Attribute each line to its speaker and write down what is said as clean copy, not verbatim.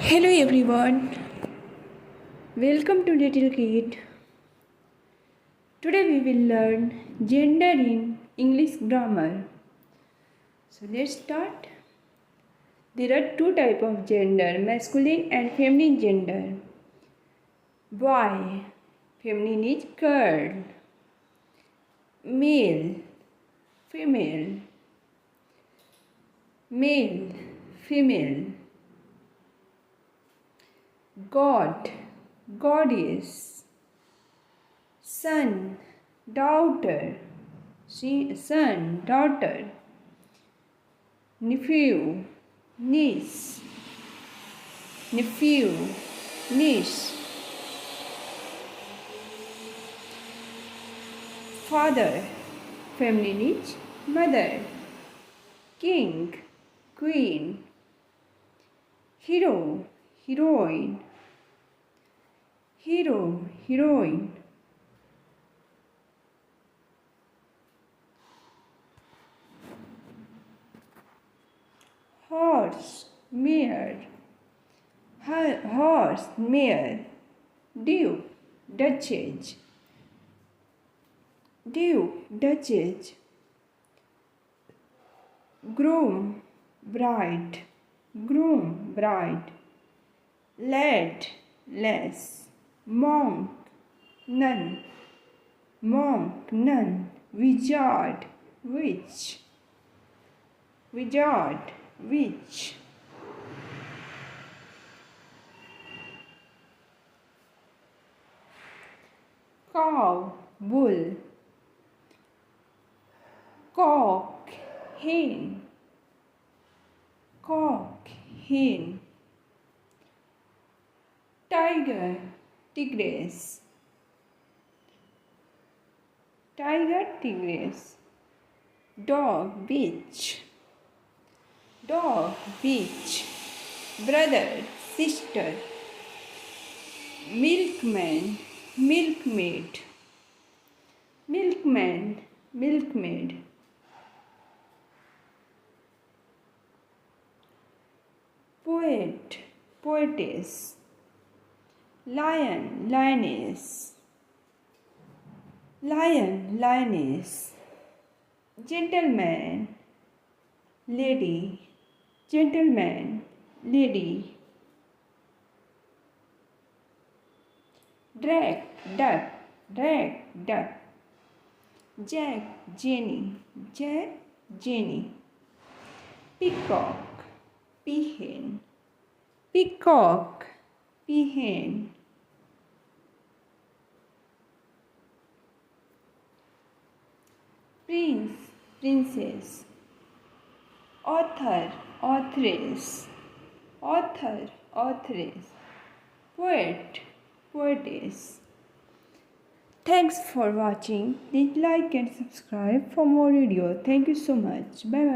Speaker 1: Hello everyone, welcome to Little Kid. Today we will learn gender in English grammar. So let's start. There are two types of gender, masculine and feminine gender. Boy, feminine is girl. Male, female. Male, female. God, goddess. Son, daughter. Son, daughter. Nephew, niece. Nephew, niece. Father, feminine is mother. King, queen. Hero, heroine. Hero, heroine. Horse, mare. Horse, mare. Duke, duchess. Duke, duchess. Groom, bride. Groom, bride. Lad, lass. Monk, nun. Monk, nun. Wizard, witch. Wizard, witch. Cow, bull. Cock, hen. Cock, hen. Tiger, tigress. Tiger, tigress. Dog, bitch. Dog, bitch. Brother, sister. Milkman, milkmaid. Milkman, milkmaid. Poet, poetess. Lion, lioness. Lion, lioness. Gentleman, lady. Gentleman, lady. Drake, duck. Drake, duck. Jack, Jenny. Jack, Jenny. Peacock, peahen. Peacock, peahen. Prince, princess. Author, authoress. Author, authoress. Poet, poetess. Thanks for watching. Please like and subscribe for more videos. Thank you so much. Bye bye.